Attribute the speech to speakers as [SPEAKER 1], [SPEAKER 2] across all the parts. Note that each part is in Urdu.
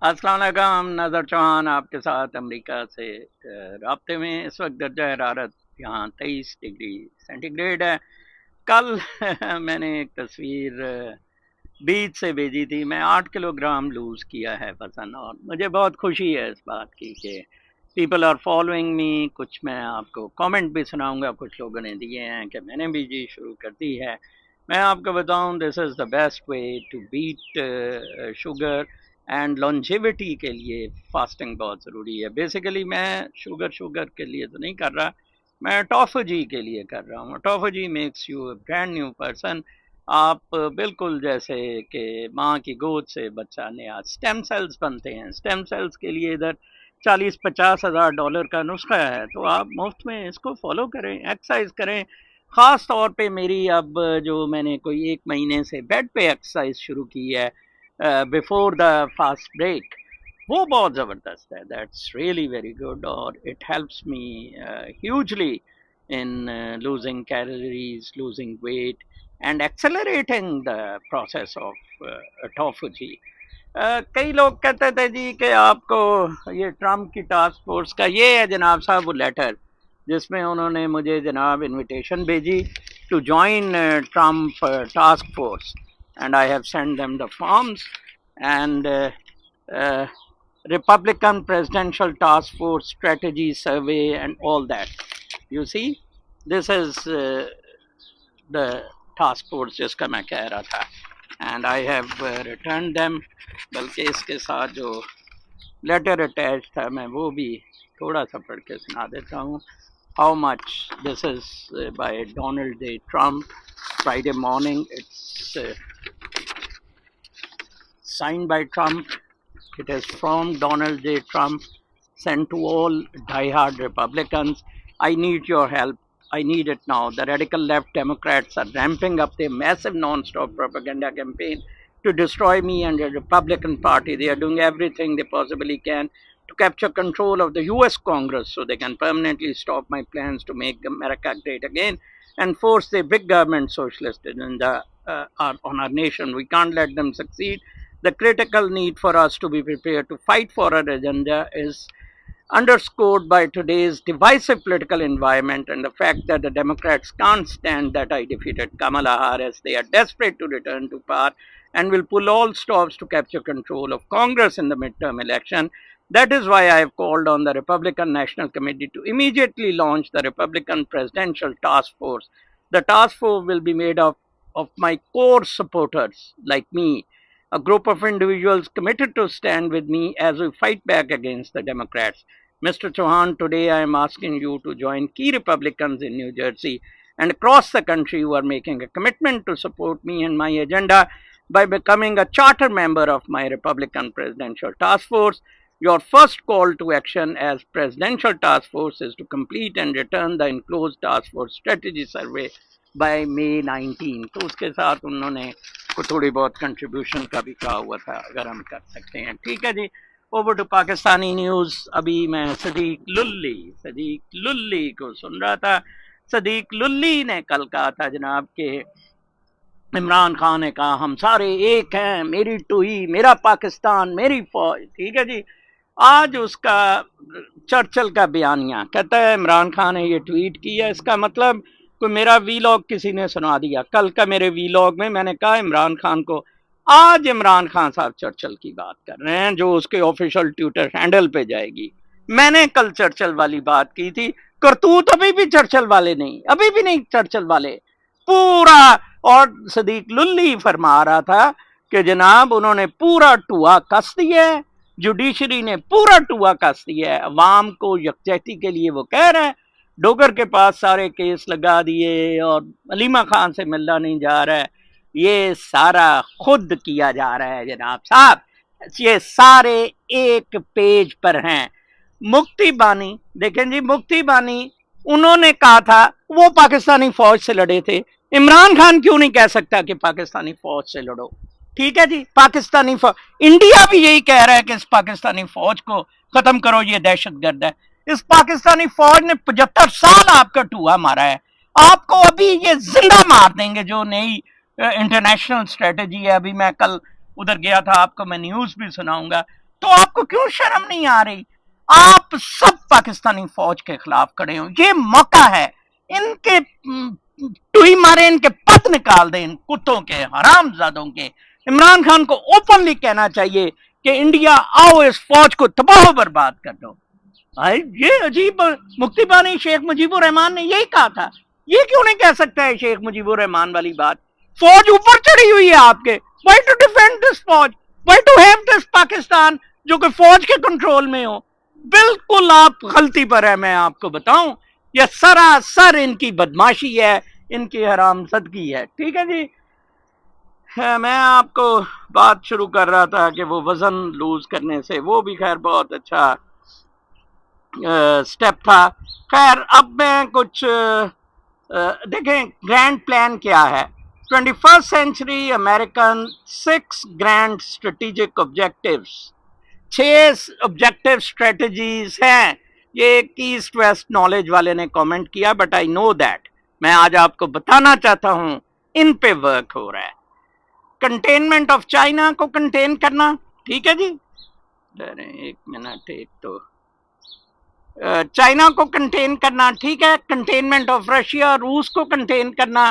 [SPEAKER 1] السلام علیکم، نظر چوہان آپ کے ساتھ امریکہ سے رابطے میں۔ اس وقت درجہ حرارت یہاں 23 ڈگری سینٹی گریڈ ہے۔ کل میں نے ایک تصویر بیچ سے بھیجی تھی، میں 8 کلو گرام لوز کیا ہے وزن، اور مجھے بہت خوشی ہے اس بات کی کہ پیپل آر فالوئنگ می۔ کچھ میں آپ کو کامنٹ بھی سناؤں گا، کچھ لوگوں نے دیے ہیں کہ میں نے بھی جی شروع کر دی ہے۔ میں آپ کو بتاؤں، this is the best way to beat sugar and longevity کے لیے فاسٹنگ بہت ضروری ہے۔ بیسیکلی میں شوگر کے لیے تو نہیں کر رہا، میں ٹوفوجی کے لیے کر رہا ہوں۔ ٹوفوجی makes you a brand new person. آپ بالکل جیسے کہ ماں کی گود سے بچہ نیا، اسٹیم سیلز بنتے ہیں۔ اسٹیم سیلز کے لیے ادھر 40-50 ہزار ڈالر کا نسخہ ہے، تو آپ مفت میں اس کو فالو کریں، ایکسرسائز کریں۔ خاص طور پہ میری اب جو میں نے کوئی 1 مہینے سے بیڈ پہ ایکسرسائز شروع کی ہے بفور دا فاسٹ بریک، وہ بہت زبردست ہے۔ دیٹس ریئلی ویری گڈ، اور it helps me ہیوجلی in losing calories, losing weight and accelerating the process of autophagy۔ کئی لوگ کہتے تھے جی کہ آپ کو یہ ٹرمپ کی ٹاسک فورس کا، یہ ہے جناب صاحب وہ لیٹر جس میں انہوں نے مجھے جناب انویٹیشن بھیجی to join Trump task force, and I have send them the forms and Republican Presidential Task Force Strategy Survey and all that. You see, this is the task force جس کا میں کہہ رہا تھا، and I have returned them۔ بلکہ اس کے ساتھ جو لیٹر اٹیچ تھا میں وہ بھی تھوڑا سا پڑھ کے سنا دیتا ہوں۔ How much this is by Donald J. Trump, Friday morning. It's signed by Trump. It is from Donald J. Trump, sent to all diehard Republicans. I need your help. I need it now. The radical left Democrats are ramping up their massive non-stop propaganda campaign to destroy me and the Republican Party. They are doing everything they possibly can to capture control of the US Congress so they can permanently stop my plans to make America great again and force the big government socialist agenda on our nation. We can't let them succeed. The critical need for us to be prepared to fight for our agenda is underscored by today's divisive political environment and the fact that the Democrats can't stand that I defeated Kamala Harris. They are desperate to return to power and will pull all stops to capture control of Congress in the midterm election. That is why I have called on the Republican National Committee to immediately launch the Republican Presidential Task Force. The task force will be made of my core supporters like me, a group of individuals committed to stand with me as we fight back against the Democrats. Mr. Chauhan, today I am asking you to join key Republicans in New Jersey and across the country who are making a commitment to support me and my agenda by becoming a charter member of my Republican Presidential Task Force. Your first call to action as Presidential Task Force is to complete and return the enclosed Task Force Strategy Survey by May 19۔ تو اس کے ساتھ انہوں نے کو تھوڑی بہت کنٹریبیوشن کا بھی کہا ہوا تھا، اگر ہم کر سکتے ہیں۔ ٹھیک ہے جی، اوور ٹو پاکستانی نیوز۔ ابھی میں صدیق للی کو سن رہا تھا۔ صدیق للی نے کل کہا تھا جناب کہ عمران خان نے کہا ہم سارے ایک ہیں، میری ٹوئی، میرا پاکستان، میری فوج۔ ٹھیک ہے جی، آج اس کا چرچل کا بیانیہ کہتا ہے عمران خان نے یہ ٹویٹ کیا، اس کا مطلب کوئی میرا وی لاگ کسی نے سنا دیا۔ کل کا میرے وی لاگ میں میں نے کہا عمران خان کو، آج عمران خان صاحب چرچل کی بات کر رہے ہیں جو اس کے آفیشیل ٹویٹر ہینڈل پہ جائے گی۔ میں نے کل چرچل والی بات کی تھی، کرتوت ابھی بھی چرچل والے نہیں، ابھی بھی نہیں چرچل والے پورا۔ اور صدیق للی فرما رہا تھا کہ جناب انہوں نے پورا ٹوا کس دیا ہے، جوڈیشری نے پورا ٹوا کس دیا ہے، عوام کو یکجہتی کے لیے وہ کہہ رہے ہیں۔ ڈوگر کے پاس سارے کیس لگا دیے اور علیمہ خان سے ملنا نہیں جا رہا ہے، یہ سارا خود کیا جا رہا ہے جناب صاحب، یہ سارے ایک پیج پر ہیں۔ مکتی بانی دیکھیں جی، مکتی بانی انہوں نے کہا تھا وہ پاکستانی فوج سے لڑے تھے، عمران خان کیوں نہیں کہہ سکتا کہ پاکستانی فوج سے لڑو؟ ٹھیک ہے جی، پاکستانی فوج، انڈیا بھی یہی کہہ رہا ہے کہ اس پاکستانی فوج کو ختم کرو، یہ دہشت گرد ہے۔ اس پاکستانی فوج نے 75 سال آپ کا ٹوہا مارا ہے، آپ کو ابھی یہ زندہ مار دیں گے جو نئی انٹرنیشنل اسٹریٹجی ہے۔ ابھی میں کل ادھر گیا تھا، آپ کو میں نیوز بھی سناؤں گا۔ تو آپ کو کیوں شرم نہیں آ رہی؟ آپ سب پاکستانی فوج کے خلاف کھڑے ہوں، یہ موقع ہے، ان کے ٹوئی مارے، ان کے پت نکال دیں، ان کتوں کے، حرام زادوں کے۔ عمران خان کو اوپنلی کہنا چاہیے کہ انڈیا آؤ اس فوج کو تباہ و برباد کر دو۔ یہ عجیب، مفتی بانی شیخ مجیب الرحمان نے یہی کہا تھا، یہ کیوں نہیں کہہ سکتا ہے شیخ مجیب الرحمان والی بات؟ فوج اوپر چڑھی ہوئی ہے آپ کے، وائی ٹو ڈیفینڈ دس فوج، why to have this Pakistan جو کہ فوج کے کنٹرول میں ہو؟ بالکل آپ غلطی پر ہے، میں آپ کو بتاؤں، یہ سراسر ان کی بدماشی ہے، ان کی حرام زدگی ہے۔ ٹھیک ہے جی، میں آپ کو بات شروع کر رہا تھا کہ وہ وزن لوز کرنے سے، وہ بھی خیر بہت اچھا سٹیپ تھا۔ خیر اب میں کچھ دیکھیں گرینڈ پلان کیا ہے۔ 21st century American 6 grand strategic objectives, 6 objective strategies ہیں۔ یہ ایک ایسٹ ویسٹ نالج والے نے کامنٹ کیا، بٹ آئی نو دیٹ، میں آج آپ کو بتانا چاہتا ہوں ان پہ ورک ہو رہا ہے۔ کنٹینمنٹ آف چائنا کو کنٹین کرنا، ٹھیک ہے جی، ایک منٹ، ایک تو چائنا کو کنٹین کرنا، ٹھیک ہے، کنٹینمنٹ آف رشیا، روس کو کنٹین کرنا،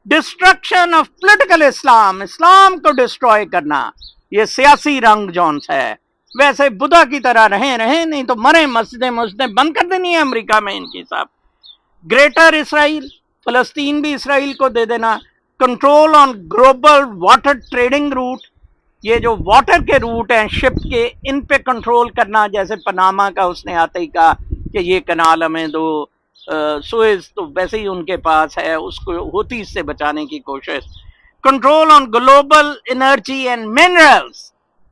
[SPEAKER 1] ڈسٹرکشن آف پولیٹیکل اسلام، اسلام کو ڈسٹروائے کرنا، یہ سیاسی رنگ جونس ہے، ویسے بدھا کی طرح رہیں نہیں تو مریں، مسجدیں بند کر دینی ہے امریکہ میں ان کی صاحب۔ گریٹر اسرائیل، فلسطین بھی اسرائیل کو دے دینا۔ Control on global water trading route, یہ جو واٹر کے روٹ ہیں شپ کے، ان پہ کنٹرول کرنا، جیسے پناما کا اس نے آتے ہی کہا کہ یہ کنال ہمیں دو، سوئز تو ویسے ہی ان کے پاس ہے، اس کو ہوتی سے بچانے کی کوشش۔ Control on global energy and minerals,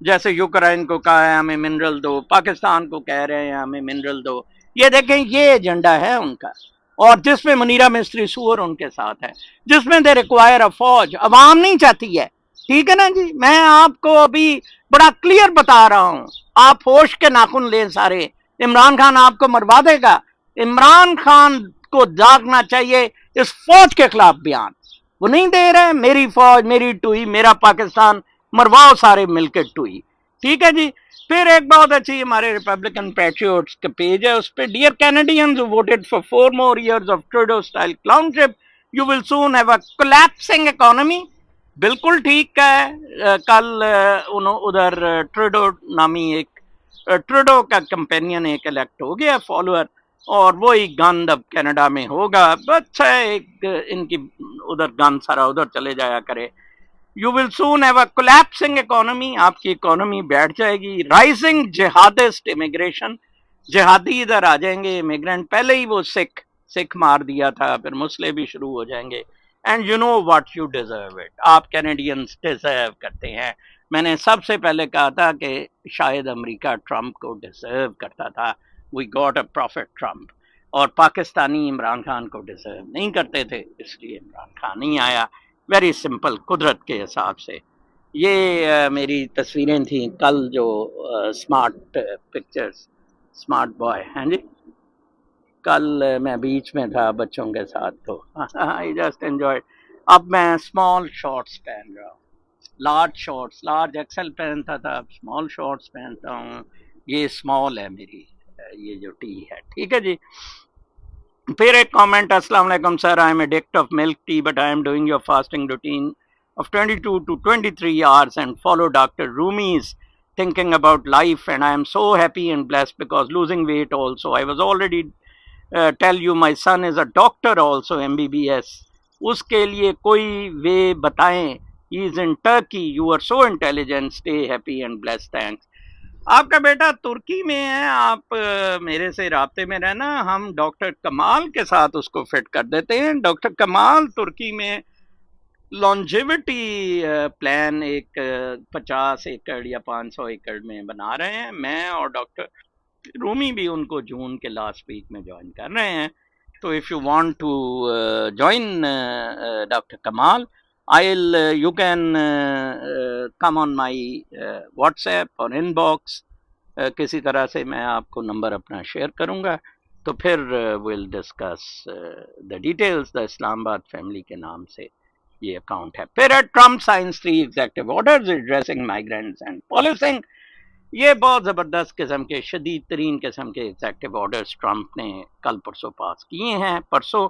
[SPEAKER 1] جیسے یوکرائن کو کہا ہے ہمیں منرل دو، پاکستان کو کہہ رہے ہیں ہمیں منرل دو۔ یہ دیکھیں یہ ایجنڈا ہے ان کا، اور جس میں منیرہ مستری سور ان کے ساتھ ہے، جس میں دے ریکوائر اے فوج، عوام نہیں چاہتی ہے۔ ٹھیک ہے نا جی، میں آپ کو ابھی بڑا کلیئر بتا رہا ہوں، آپ ہوش کے ناخن لیں سارے، عمران خان آپ کو مروا دے گا۔ عمران خان کو جاگنا چاہیے اس فوج کے خلاف بیان، وہ نہیں دے رہے، میری فوج، میری ٹوئی، میرا پاکستان، مرواؤ سارے مل کے ٹوئی۔ ٹھیک ہے جی، پھر ایک بہت اچھی ہمارے ریپبلکن پیٹریوٹس کا پیج ہے، اس پہ dear Canadians who voted for 4 more years of Trudeau style clownship, you will soon have a collapsing economy۔ بالکل ٹھیک ہے، کل ادھر ٹروڈو نامی ایک، ٹروڈو کا کمپینین ایک الیکٹ ہو گیا فالوور، اور وہی گند اب کینیڈا میں ہوگا۔ اچھا ہے، ایک ان کی ادھر گند سارا ادھر چلے جایا کرے۔ You will soon have a collapsing economy, آپ کی اکانومی بیٹھ جائے گی۔ رائزنگ جہادسٹ امیگریشن، جہادی ادھر آ جائیں گے امیگرینٹ، پہلے ہی وہ سکھ مار دیا تھا، پھر مسلے بھی شروع ہو جائیں گے۔ And you know what you deserve it, آپ کینیڈینس ڈیزرو کرتے ہیں۔ میں نے سب سے پہلے کہا تھا کہ شاید امریکہ ٹرمپ کو ڈیزرو کرتا تھا، we got a prophet Trump, اور پاکستانی عمران خان کو ڈیزرو نہیں کرتے تھے، اس لیے عمران خان نہیں آیا۔ ویری سمپل، قدرت کے حساب سے۔ یہ میری تصویریں تھیں کل جو اسمارٹ پکچرز، اسمارٹ بوائے ہیں جی، کل میں بیچ میں تھا بچوں کے ساتھ، تو آئی جسٹ انجوائے۔ اب میں اسمال شارٹس پہن رہا ہوں، لارج شارٹس، لارج ایکسل پہنتا تھا، اب اسمال شارٹس پہنتا ہوں۔ یہ اسمال ہے میری یہ جو ٹی ہے، ٹھیک ہے جی۔ پھر ایک کامنٹ، السلام علیکم sir, I am addict of milk tea but I am doing your fasting routine of 22 to 23 hours and follow Dr. Rumi's thinking about life, and I am so happy and blessed because losing weight also. I was already tell you my son is a doctor also, MBBS. اس کے لیے کوئی وے بتائیں، he is in Turkey, you are so intelligent, stay happy and blessed, thanks۔ آپ کا بیٹا ترکی میں ہے، آپ میرے سے رابطے میں رہنا، ہم ڈاکٹر کمال کے ساتھ اس کو فٹ کر دیتے ہیں۔ ڈاکٹر کمال ترکی میں لانجیوٹی پلان ایک 50 ایکڑ یا 500 ایکڑ میں بنا رہے ہیں، میں اور ڈاکٹر رومی بھی ان کو جون کے لاسٹ ویک میں جوائن کر رہے ہیں۔ تو if you want to join doctor Kamal, you can come on my WhatsApp اور ان باکس، کسی طرح سے میں آپ کو نمبر اپنا شیئر کروں گا، تو پھر we'll discuss the details۔ دا اسلام آباد فیملی کے نام سے یہ اکاؤنٹ ہے۔ پھر Trump signs 3 executive orders addressing migrants and policing, یہ بہت زبردست قسم کے شدید ترین قسم کے ایگزیکٹو آرڈرز ٹرمپ نے کل پرسوں پاس کیے ہیں. پرسوں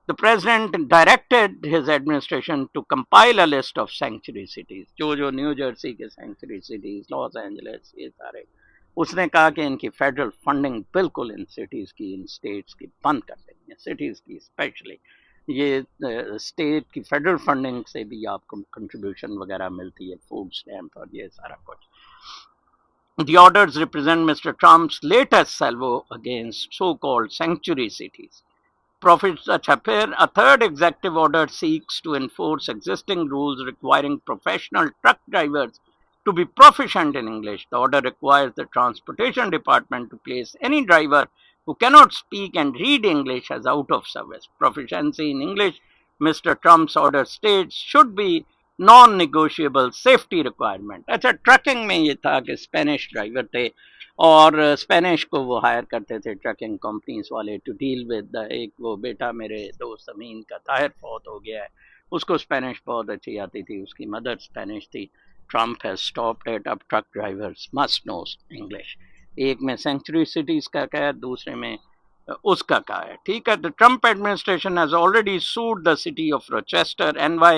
[SPEAKER 1] the president directed his administration to compile a list of sanctuary cities, جو نیو جرسی کے سینکچری سٹیز، لاس اینجلس، یہ سارے. اس نے کہا کہ ان کی فیڈرل فنڈنگ بالکل ان سٹیز کی، ان اسٹیٹس کی بند کر دیں گے، سٹیز کی اسپیشلی. یہ اسٹیٹ کی فیڈرل فنڈنگ سے بھی آپ کو کنٹریبیوشن وغیرہ ملتی ہے، فوڈ اسٹیمپ اور یہ سارا کچھ. The orders represent Mr. Trump's latest salvo against so-called sanctuary cities. A third executive order seeks to enforce existing rules requiring professional truck drivers to be proficient in English. The order requires the Transportation Department to place any driver who cannot speak and read English as out of service. Proficiency in English, Mr. Trump's order states, should be naan negotiable safety requirement. اچھا، ٹرکنگ میں یہ تھا کہ اسپینش ڈرائیور تھے اور اسپینش کو وہ ہائر کرتے تھے ٹرکنگ کمپنیز والے ٹو ڈیل ود. ایک وہ بیٹا میرے دوست امین کا طاہر فوت ہو گیا ہے، اس کو اسپینش بہت اچھی آتی تھی، اس کی مدر اسپینش تھی. Trump has stopped it. اب truck drivers must know English. ایک میں سینکچری سٹیز کا کہا ہے، دوسرے میں اس کا کہا ہے. ٹھیک ہے. The Trump administration has already sued the city of Rochester, NY,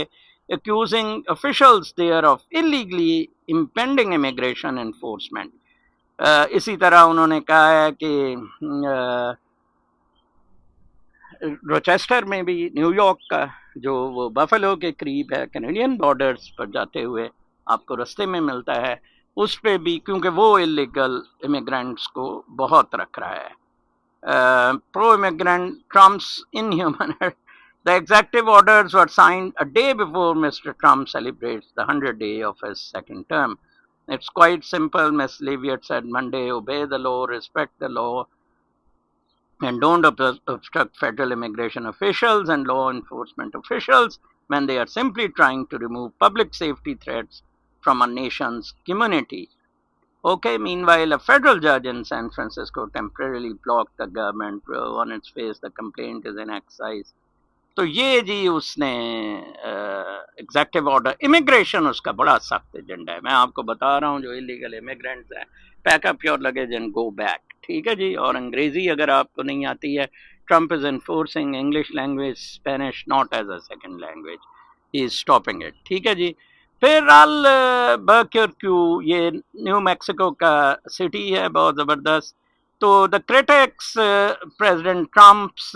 [SPEAKER 1] accusing officials there of illegally impending immigration enforcement. اسی طرح انہوں نے کہا ہے کہ روچیسٹر میں بھی، نیو یارک کا جو وہ بفلو کے قریب ہے، کینیڈین بارڈرز پر جاتے ہوئے آپ کو رستے میں ملتا ہے، اس پہ بھی کیونکہ وہ الیگل امیگرینٹس کو بہت رکھ رہا ہے. Pro-immigrant Trump's inhuman. The executive orders were signed a day before Mr. Trump celebrates the 100th day of his second term. It's quite simple, Ms. Leavitt said Monday. Obey the law, respect the law, and don't obstruct federal immigration officials and law enforcement officials when they are simply trying to remove public safety threats from a nation's community. Okay, meanwhile, a federal judge in San Francisco temporarily blocked the government. On its face, the complaint is in excise. تو یہ جی اس نے ایگزیکٹو آرڈر. امیگریشن اس کا بڑا سخت ایجنڈا ہے. میں آپ کو بتا رہا ہوں جو الیگل امیگرینٹس ہیں، pack up your luggage and go back. ٹھیک ہے جی. اور انگریزی اگر آپ کو نہیں آتی ہے، Trump is enforcing English language, Spanish not as a second language, he is stopping it. ٹھیک ہے جی. پھر البرکیو، یہ نیو میکسیکو کا سٹی ہے، بہت زبردست. تو the critics president Trump's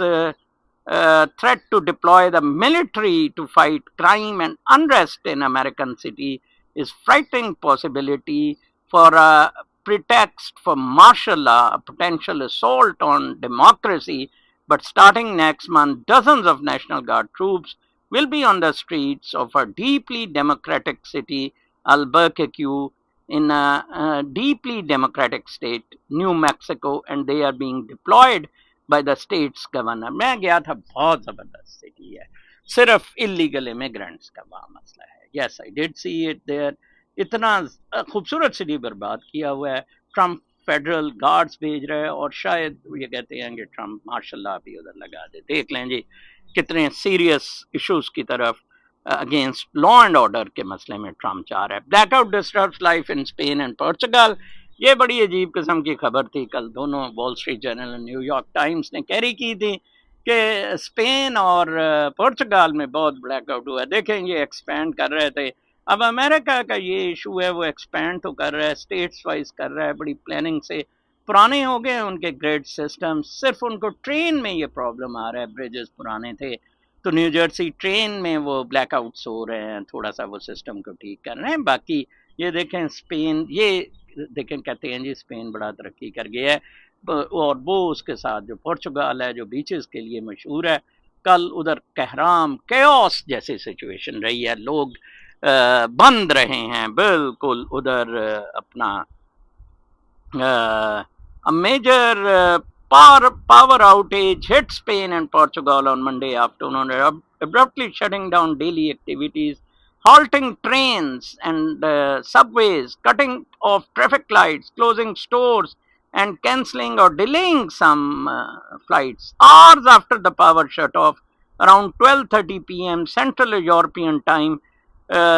[SPEAKER 1] threat to deploy the military to fight crime and unrest in American city is frightening possibility for a pretext for martial law, a potential assault on democracy. But starting next month, dozens of National Guard troops will be on the streets of a deeply democratic city, Albuquerque, in a deeply democratic state, New Mexico, and they are being deployed by the state's governor. میں گیا تھا، بہت زبردست سٹی ہے، صرف اللیگل امیگرینٹس کا وہاں مسئلہ ہے. Yes I did see it there. اتنا خوبصورت سٹی برباد کیا ہوا ہے. ٹرمپ فیڈرل گارڈز بھیج رہے ہیں اور شاید یہ کہتے ہیں کہ ٹرمپ مارشل لا بھی ادھر لگا دے. دیکھ لیں جی کتنے سیریس ایشوز کی طرف اگینسٹ لا اینڈ آرڈر کے مسئلے میں ٹرمپ چاہ رہا ہے. Blackout disturbs life in Spain and Portugal. یہ بڑی عجیب قسم کی خبر تھی. کل دونوں وال اسٹریٹ جرنل اور نیو یارک ٹائمز نے کیری کی تھی کہ اسپین اور پورچوگل میں بہت بلیک آؤٹ ہوا ہے. دیکھیں یہ ایکسپینڈ کر رہے تھے. اب امریکہ کا یہ ایشو ہے، وہ ایکسپینڈ تو کر رہا ہے، اسٹیٹس وائز کر رہا ہے بڑی پلاننگ سے. پرانے ہو گئے ان کے گریڈ سسٹم، صرف ان کو ٹرین میں یہ پرابلم آ رہا ہے، بریجز پرانے تھے تو نیو جرسی ٹرین میں وہ بلیک آؤٹس ہو رہے ہیں، تھوڑا سا وہ سسٹم کو ٹھیک کر رہے ہیں. باقی یہ دیکھیں اسپین، یہ دیکھیں کہتے ہیں جی اسپین بڑا ترقی کر گیا ہے. اور وہ اس کے ساتھ جو پورچوگل ہے جو بیچز کے لیے مشہور ہے، کل ادھر کہرام کیوس جیسی سچویشن رہی ہے. لوگ بند رہے ہیں بالکل ادھر اپنا. A major power outage hit Spain and Portugal on Monday afternoon, abruptly shutting down daily activities, halting trains and subways, cutting off traffic lights, closing stores, and cancelling or delaying some flights. Hours after the power shut off, around 12:30 p.m. Central European time,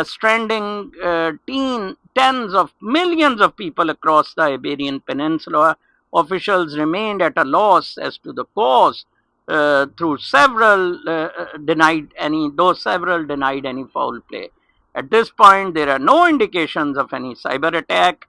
[SPEAKER 1] stranding tens of millions of people across the Iberian Peninsula. Officials remained at a loss as to the cause, through several though several denied any foul play. At this point, there are no indications of any cyber attack.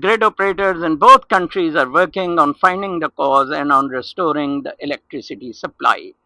[SPEAKER 1] Grid operators in both countries are working on finding the cause and on restoring the electricity supply.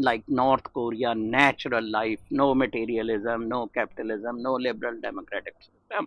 [SPEAKER 1] like North Korea, natural life, no materialism, no capitalism, no liberal democratic system.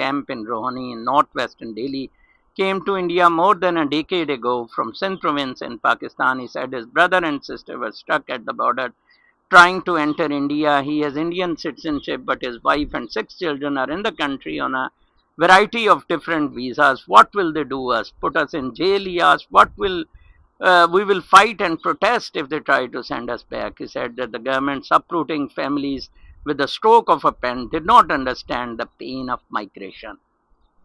[SPEAKER 1] camp in Rohani in northwestern Delhi, came to India more than a decade ago from Sindh province in Pakistan. He said his brother and sister were stuck at the border trying to enter India. He has Indian citizenship, but his wife and 6 children are in the country on a variety of different visas. What will they do us? Put us in jail? He asked. We will fight and protest if they try to send us back. He said that the government's uprooting families with the stroke of a pen did not understand the pain of migration.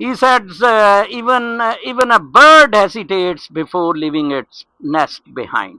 [SPEAKER 1] He said even a bird hesitates before leaving its nest behind.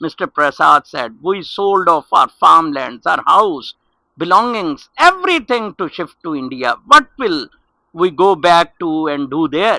[SPEAKER 1] Mr. Prasad said, we sold off our farmlands, our house, belongings, everything to shift to India. What will we go back to and do there?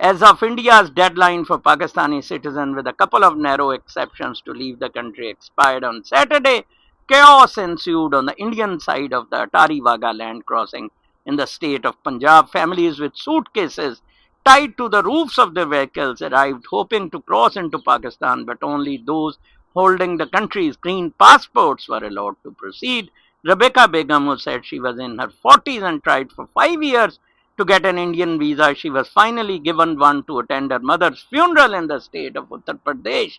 [SPEAKER 1] As of India's deadline for Pakistani citizens, with a couple of narrow exceptions to leave the country, expired on Saturday, chaos ensued on the Indian side of the Atari Wagah land crossing in the state of Punjab. Families with suitcases tied to the roofs of their vehicles arrived hoping to cross into Pakistan, but only those holding the country's green passports were allowed to proceed. Rebecca Begum, who said she was in her 40s and tried for 5 years to get an Indian visa, she was finally given one to attend her mother's funeral in the state of Uttar Pradesh.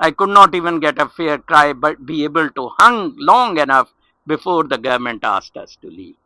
[SPEAKER 1] I could not even get a fair cry but be able to hang long enough before the government asked us to leave.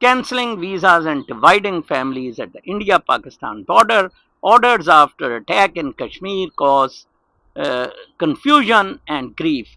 [SPEAKER 1] Cancelling visas and dividing families at the India-Pakistan border. Orders after attack in Kashmir cause confusion and grief.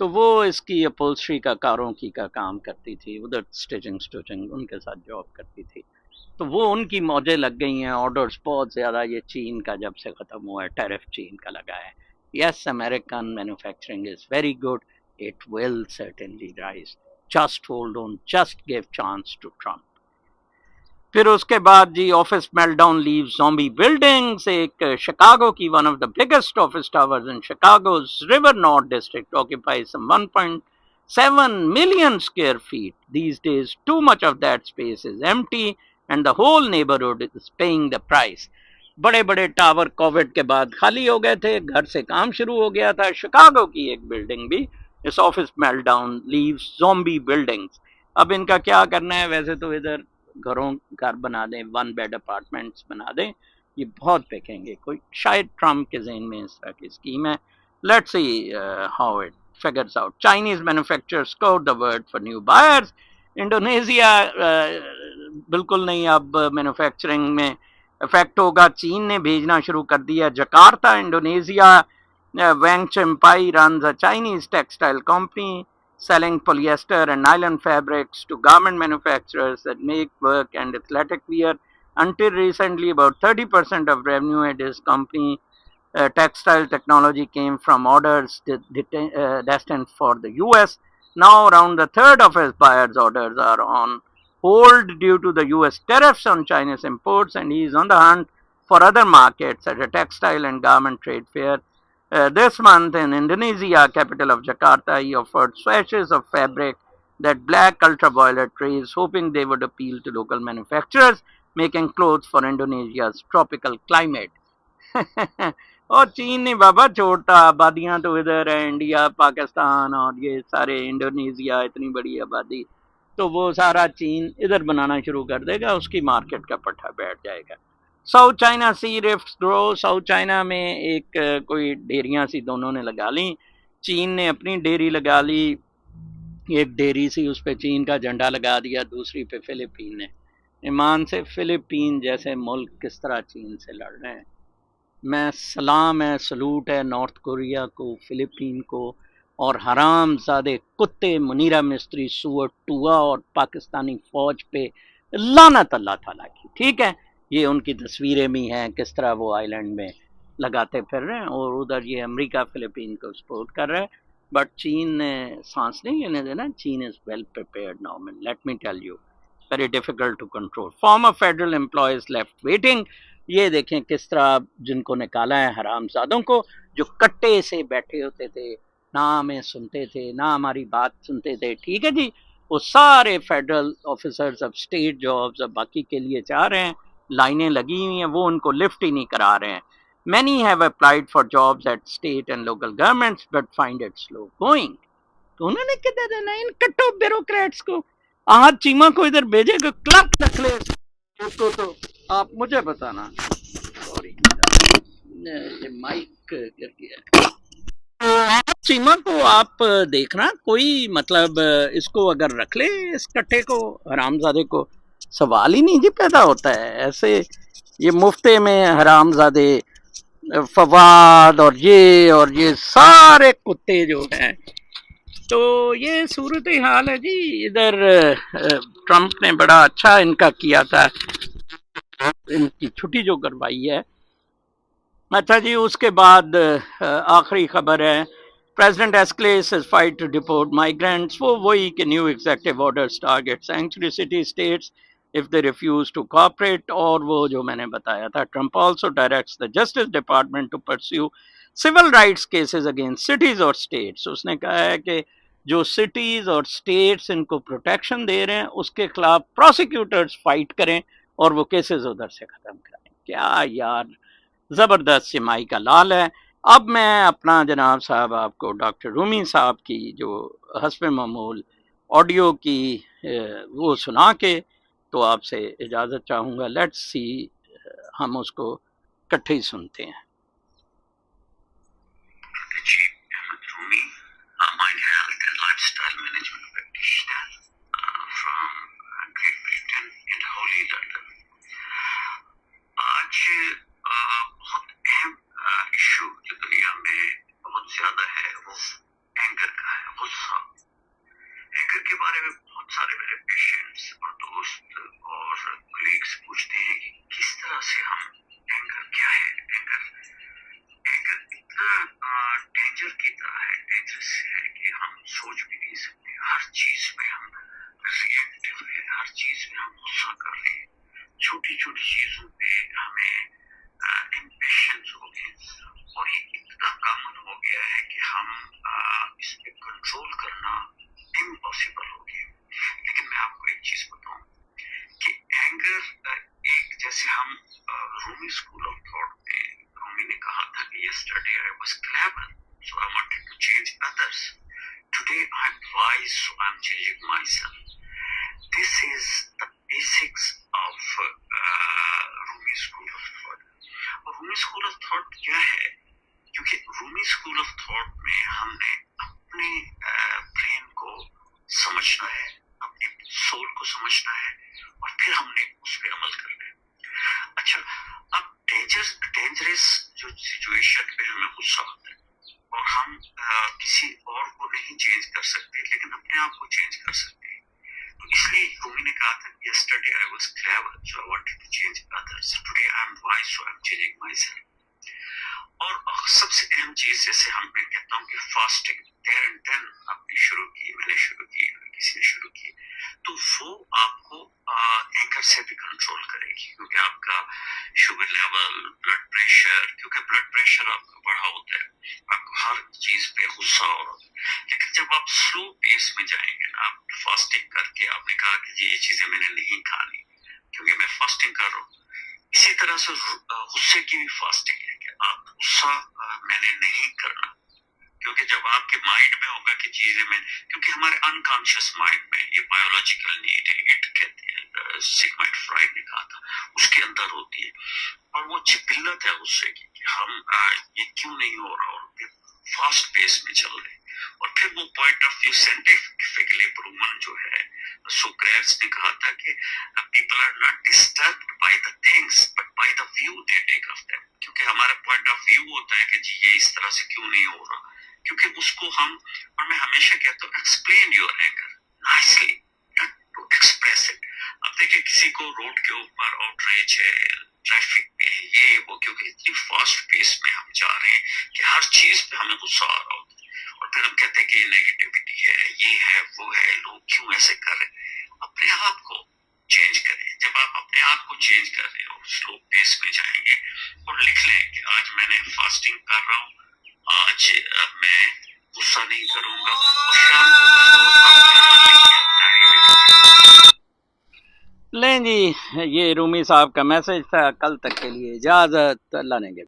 [SPEAKER 1] تو وہ اس کی اپولسٹری کا کاروں کی کا کام کرتی تھی, ادھر سٹیچنگ ان کے ساتھ جاب کرتی تھی. تو وہ ان کی موجیں لگ گئی ہیں, آرڈرز بہت زیادہ یہ چین کا جب سے ختم ہوا ہے, ٹیرف چین کا لگا ہے. Yes, American manufacturing is very good, it will certainly rise, just hold on, just give chance to Trump. پھر اس کے بعد جی office melt down leave zombie buildings. ایک شکاگو کی one of the biggest office towers in Chicago's river north district occupies some 1.7 million square feet. These days, too much of that space is empty and the whole neighborhood is paying the price. بڑے بڑے ٹاور کووڈ کے بعد خالی ہو گئے تھے, گھر سے کام شروع ہو گیا تھا. شکاگو کی ایک بلڈنگ بھی اس office melt down leaves zombie buildings. اب ان کا کیا کرنا ہے, ویسے تو ادھر گھر بنا دیں, 1 بیڈ اپارٹمنٹس بنا دیں, یہ بہت بکیں گے. کوئی شاید ٹرمپ کے ذہن میں اس طرح کی اسکیم ہے. Let's see how it figures out. Chinese manufacturers scour the world for new buyers. Indonesia بالکل نہیں اب مینوفیکچرنگ میں افیکٹ ہوگا. چین نے بھیجنا شروع کر دیا. Jakarta Indonesia. Weighing Champhai runs a Chinese textile company selling polyester and nylon fabrics to garment manufacturers that make work and athletic wear. Until recently, about 30% of revenue at his company textile technology came from orders destined for the US. Now around a third of his buyers' orders are on hold due to the US tariffs on Chinese imports, and he is on the hunt for other markets at a textile and garment trade fair. This month in Indonesia, capital of Jakarta, he offered swatches of fabric that black ultraviolet rays, hoping they would appeal to local manufacturers making clothes for Indonesia's tropical climate. اور چین نے بابا چھوڑتا, آبادیاں تو ادھر ہے, انڈیا, پاکستان اور یہ سارے انڈونیزیا, اتنی بڑی آبادی, تو وہ سارا چین ادھر بنانا شروع کر دے گا, اس کی مارکیٹ کا پٹھا بیٹھ جائے گا. ساؤتھ چائنا سی رفٹس گرو. ساؤتھ چائنا میں ایک کوئی ڈیریاں سی دونوں نے لگا لیں. چین نے اپنی ڈیری لگا لی, ایک ڈیری سی اس پہ چین کا جھنڈا لگا دیا, دوسری پہ فلپین نے. ایمان سے فلپین جیسے ملک کس طرح چین سے لڑ رہے ہیں. میں سلام ہے, سلوٹ ہے نارتھ کوریا کو, فلپین کو, اور حرام زادے کتے منیرا مستری, سور ٹوا اور پاکستانی فوج پہ لعنت اللہ تعالیٰ کی. ٹھیک ہے, یہ ان کی تصویریں بھی ہیں کس طرح وہ آئی لینڈ میں لگاتے پھر رہے ہیں, اور ادھر یہ امریکہ فلپین کو سپورٹ کر رہا ہے. بٹ چین نے سانس نہیں لینے دینا. China is well prepared now, let me tell you, very difficult to control. Former federal employees left waiting. یہ دیکھیں کس طرح جن کو نکالا ہے حرام زادوں کو, جو کٹے سے بیٹھے ہوتے تھے, نہ ہمیں سنتے تھے, نہ ہماری بات سنتے تھے. ٹھیک ہے جی, وہ سارے فیڈرل آفیسرز اب اسٹیٹ جابز اب باقی کے لیے چاہ رہے ہیں, لائنیں لگی ہوئی ہیں, وہ ان کو لفٹ ہی نہیں کرا رہے ہیں. Many have applied for jobs at state and local governments but find it slow going. تو انہوں نے کدھر دینا ان کٹو بیوروکریٹس کو. آج چیما کو ادھر بھیجے گا کلرک نکلے تو آپ مجھے بتانا. سوری یہ مائک گر گیا. چیما کو آپ دیکھنا کوئی مطلب اس کو اگر رکھ لے, اس کٹے کو, حرام زادے کو, سوال ہی نہیں جی پیدا ہوتا ہے. ایسے یہ مفتے میں حرام زادے فواد اور یہ سارے کتے جو ہیں, تو یہ صورت حال ہے جی. ادھر ٹرمپ نے بڑا اچھا ان کا کیا تھا, ان کی چھٹی جو کروائی ہے. اچھا جی, اس کے بعد آخری خبر ہے, president escalates his fight to deport migrants. وہ وہی کہ new executive orders target sanctuary city states if they refuse to cooperate. اور وہ جو میں نے بتایا تھا, Trump also directs the Justice Department to pursue civil rights cases against cities or states. اس نے کہا ہے کہ جو سٹیز اور اسٹیٹس ان کو پروٹیکشن دے رہے ہیں اس کے خلاف پروسیکیوٹرز فائٹ کریں اور وہ کیسز ادھر سے ختم کریں. کیا یار زبردست سمائی کا لال ہے. اب میں اپنا جناب صاحب آپ کو ڈاکٹر رومی صاحب کی جو حسب معمول آڈیو کی وہ سنا کے تو آپ سے اجازت چاہوں گا. لیٹس سی, ہم اس کو کٹھے ہی سنتے ہیں.
[SPEAKER 2] آج بہت اہم ایشو جو دنیا میں بہت زیادہ ہے وہ اینگر کا ہے, اور کلیگس پوچھتے ہیں کہ کس طرح سے ہم اینگر کیا ہے. اینگر اتنا ڈینجر کی طرح ہے، ڈینجرس ہے کہ ہم سوچ بھی نہیں سکتے. ہر چیز پہ ہم ریئیکٹو ہے، ہر چیز پہ ہم غصہ کر رہے ہیں، چھوٹی چھوٹی چیزوں پہ ہمیں امپیشنس ہو گئے، اور یہ اتنا کامن ہو گیا ہے کہ ہم اس پہ کنٹرول کرنا امپاسبل ہو گیا. لیکن میں آپ کو ایک چیز بتاؤں کہ اینگر ایک، جیسے ہم رومی اسکول آف تھاٹ میں رومی نے کہا تھا کہ yesterday I was clever so I wanted to change others, today I'm wise so I'm changing myself. This is the basics of Rumi school of thought. اور رومی اسکول آف تھاٹ کیا ہے؟ کیونکہ رومی اسکول آف تھاٹ میں ہم نے اپنے برین کو سمجھنا ہے، اپنے سول کو سمجھنا ہے، اور پھر ہم نے اس پہ عمل کرنا ہے. اچھا، اب ڈینجرس جو سچویشن پہ ہمیں غصہ ہوتا ہے اور ہم کسی اور کو نہیں چینج کر سکتے لیکن اپنے آپ کو چینج کر سکتے ہیں. تو اس لیے رومی نے کہا تھا yesterday I was clever so I wanted to change others, today I am wise so I am changing myself. اور سب سے اہم چیز، جیسے میں کہتا ہوں کہ فاسٹنگ دیر اینڈ دین آپ نے شروع کی، میں نے شروع کی، کسی نے شروع کی، تو وہ آپ کو اینگر سے بھی کنٹرول کرے گی. کیونکہ آپ کا شوگر لیول، بلڈ پریشر، کیونکہ بلڈ پریشر آپ کا بڑھا ہوتا ہے، آپ کو ہر چیز پہ غصہ ہو رہا ہوتا ہے. لیکن جب آپ سلو پیس میں جائیں گے نا، آپ فاسٹنگ کر کے آپ نے کہا کہ یہ چیزیں میں نے نہیں کھانی کیونکہ میں فاسٹنگ کر رہا ہوں. اسی طرح سے غصے کی بھی فاسٹنگ ہے کہ آپ غصہ میں نے نہیں کرنا، کیونکہ جب آپ کے مائنڈ میں ہوگا کہ چیزیں میں، کیونکہ ہمارے انکانشیس مائنڈ میں یہ بایولوجیکل نیڈ ہے، اٹ کہتے ہیں، سیگمنڈ فرائڈ نے کہا تھا، اس کے اندر ہوتی ہے، اور وہ جبلت ہے غصے کی کہ ہم یہ کیوں نہیں ہو رہا، اور پھر فاسٹ پیس میں چل رہے ہیں. اور پھر وہ point of view scientifically proven جو ہے، سوکریٹس نے کہا تھا کہ people are not disturbed by the things but by the view they take of them. کیونکہ ہمارا پوائنٹ آف ویو ہوتا ہے کہ جی یہ اس طرح سے کیوں نہیں ہو رہا، کیونکہ اس کو ہم، اور میں ہمیشہ کہتا ہوں explain your anger nicely, not to express it. اب دیکھیں کسی کو روڈ کے اوپر آؤٹ ریج ہے، ٹریفک پہ یہ وہ، کیونکہ اتنی فاسٹ پیس میں ہم جا رہے ہیں کہ ہر چیز پہ ہمیں غصہ آ رہا ہوتا ہے، اور پھر ہم کہتے ہیں کہ یہ نیگیٹیوٹی ہے، یہ ہے وہ ہے، لوگ کیوں ایسے کر رہے ہیں. اپنے آپ کو چینج کریں. جب آپ اپنے آپ کو چینج کر رہے ہو، سلو پیس میں جائیں گے اور لکھ لیں کہ آج میں نے فاسٹنگ کر رہا ہوں، آج میں غصہ نہیں کروں گا، اور شام کو اس کو آپ جرنل لکھ کے ڈائری میں لکھ
[SPEAKER 1] لیں جی، یہ رومی صاحب کا میسج تھا. کل تک کے لیے اجازت، اللہ نے